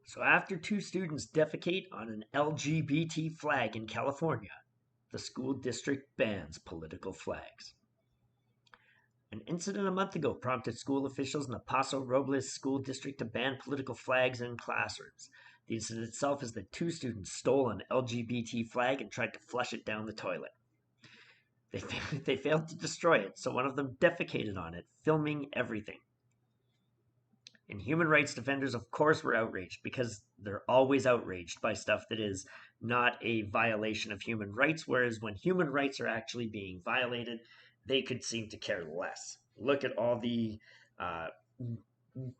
So after two students defecate on an LGBT flag in California, the school district bans political flags. An incident a month ago prompted school officials in the Paso Robles School District to ban political flags in classrooms. The incident itself is that two students stole an LGBT flag and tried to flush it down the toilet. They failed to destroy it, so one of them defecated on it, filming everything. And human rights defenders, of course, were outraged because they're always outraged by stuff that is not a violation of human rights. Whereas when human rights are actually being violated, they could seem to care less. Look at all the uh,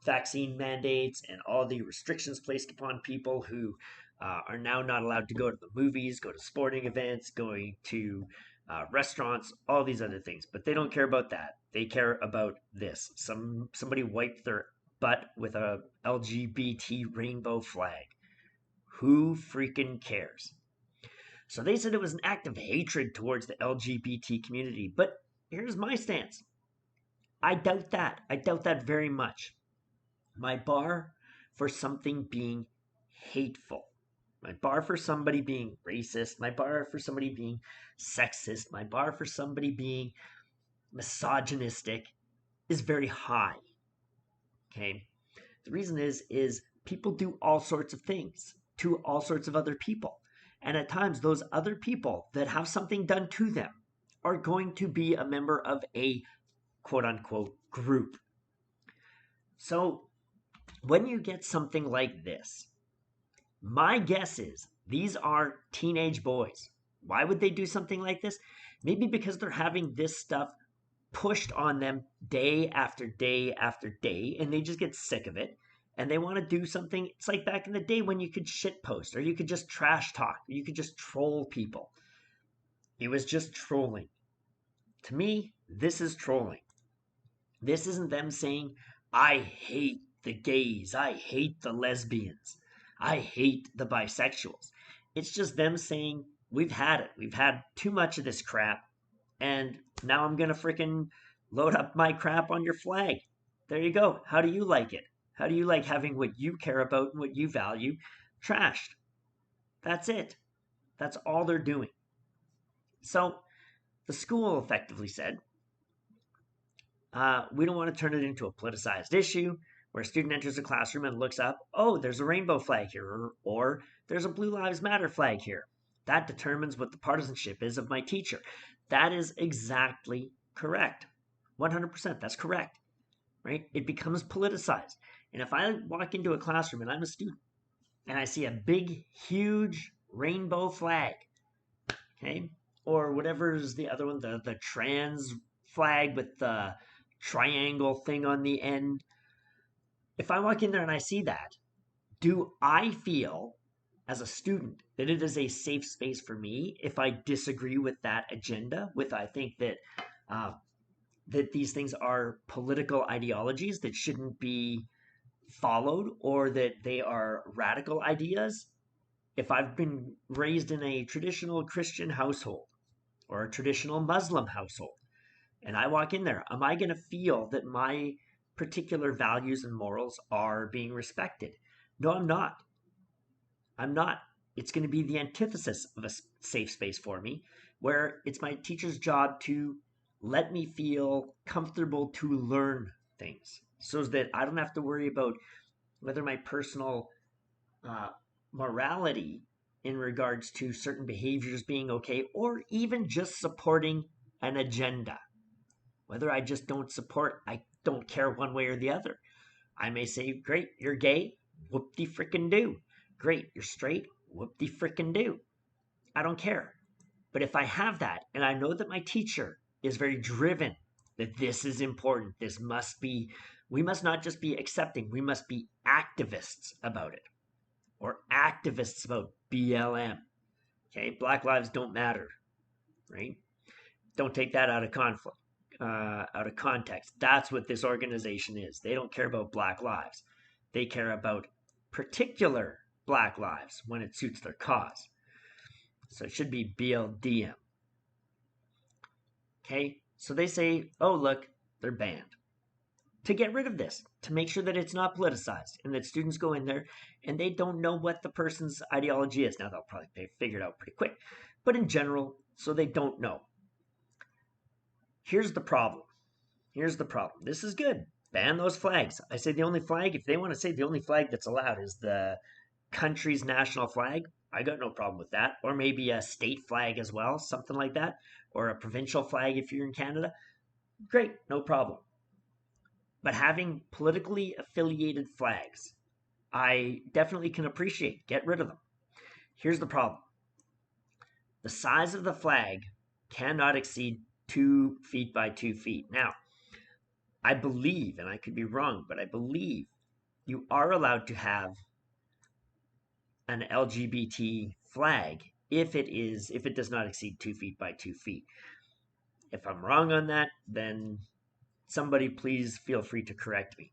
vaccine mandates and all the restrictions placed upon people who are now not allowed to go to the movies, go to sporting events, going to restaurants, all these other things. But they don't care about that. They care about this. Somebody wiped their butt with a LGBT rainbow flag. Who freaking cares? So they said it was an act of hatred towards the LGBT community. But here's my stance. I doubt that. I doubt that very much. My bar for something being hateful, my bar for somebody being racist, my bar for somebody being sexist, my bar for somebody being misogynistic is very high. Okay? The reason is people do all sorts of things to all sorts of other people. And at times those other people that have something done to them are going to be a member of a quote unquote group. So when you get something like this, my guess is these are teenage boys. Why would they do something like this? Maybe because they're having this stuff pushed on them day after day after day, and they just get sick of it. And they want to do something. It's like back in the day when you could shitpost, or you could just trash talk, or you could just troll people. It was just trolling. To me, this is trolling. This isn't them saying, I hate the gays, I hate the lesbians, I hate the bisexuals. It's just them saying, we've had it. We've had too much of this crap, and now I'm going to freaking load up my crap on your flag. There you go. How do you like it? How do you like having what you care about and what you value trashed? That's it. That's all they're doing. So the school effectively said, we don't want to turn it into a politicized issue where a student enters a classroom and looks up, oh, there's a rainbow flag here, or there's a Blue Lives Matter flag here. That determines what the partisanship is of my teacher. That is exactly correct. 100%, that's correct, right? It becomes politicized. And if I walk into a classroom and I'm a student and I see a big, huge rainbow flag, okay, or whatever's the other one, the trans flag with the triangle thing on the end. If I walk in there and I see that, do I feel as a student that it is a safe space for me if I disagree with that agenda? With I think that that these things are political ideologies that shouldn't be followed, or that they are radical ideas. If I've been raised in a traditional Christian household or a traditional Muslim household, and I walk in there, am I going to feel that my particular values and morals are being respected? No, I'm not. I'm not. It's going to be the antithesis of a safe space for me, where it's my teacher's job to let me feel comfortable to learn things so that I don't have to worry about whether my personal uh, morality in regards to certain behaviors being okay, or even just supporting an agenda. Whether I just don't support, I don't care one way or the other. I may say, great, you're gay, whoop de frickin' do. Great, you're straight, whoop de frickin' do. I don't care. But if I have that, and I know that my teacher is very driven, that this is important, this must be, we must not just be accepting, we must be activists about it, or activists about BLM. Okay, Black Lives don't matter, right? Don't take that out of conflict. Out of context. That's what this organization is. They don't care about Black lives. They care about particular Black lives when it suits their cause. So it should be BLDM. Okay? So they say, oh, look, they're banned. to get rid of this, to make sure that it's not politicized and that students go in there and they don't know what the person's ideology is. Now, they'll probably figure it out pretty quick, but in general, so they don't know. Here's the problem. Here's the problem. This is good. Ban those flags. I say the only flag, if they want to say the only flag that's allowed is the country's national flag, I got no problem with that. Or maybe a state flag as well, something like that. Or a provincial flag if you're in Canada. Great, no problem. But having politically affiliated flags, I definitely can appreciate. Get rid of them. Here's the problem. The size of the flag cannot exceed 2 feet by 2 feet. Now, I believe, and I could be wrong, but I believe you are allowed to have an LGBT flag if it does not exceed 2 feet by 2 feet. If I'm wrong on that, then somebody please feel free to correct me.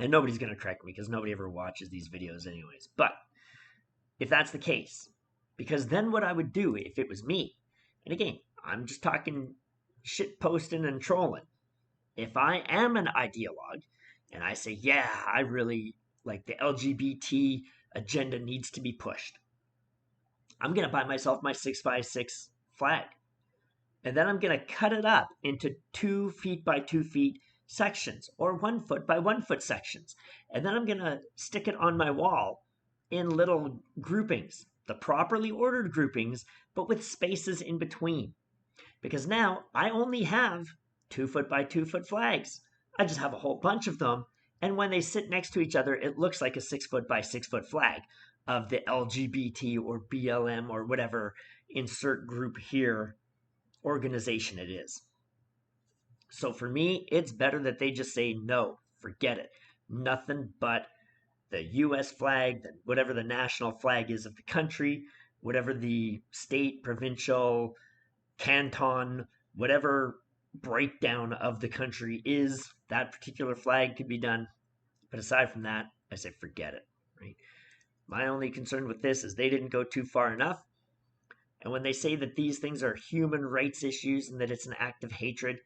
And nobody's going to correct me because nobody ever watches these videos anyways. But if that's the case, because then what I would do if it was me, and again, I'm just talking shit posting and trolling. If I am an ideologue and I say, yeah, I really like the LGBT agenda needs to be pushed, I'm going to buy myself my 6x6 flag. And then I'm going to cut it up into 2 feet by 2 feet sections or 1 foot by 1 foot sections. And then I'm going to stick it on my wall in little groupings, the properly ordered groupings, but with spaces in between. Because now I only have 2 foot by 2 foot flags. I just have a whole bunch of them. And when they sit next to each other, it looks like a 6 foot by 6 foot flag of the LGBT or BLM or whatever insert group here organization it is. So for me, it's better that they just say no, forget it. Nothing but the US flag, whatever the national flag is of the country, whatever the state, provincial, canton, whatever breakdown of the country is, that particular flag could be done. But aside from that, I say forget it, right? My only concern with this is they didn't go too far enough. And when they say that these things are human rights issues and that it's an act of hatred,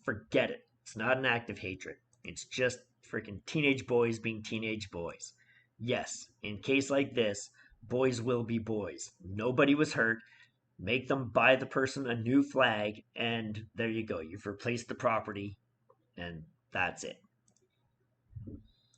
forget it. It's not an act of hatred. It's just freaking teenage boys being teenage boys. Yes, in case like this, boys will be boys. Nobody was hurt. Make them buy the person a new flag, and there you go. You've replaced the property, and that's it.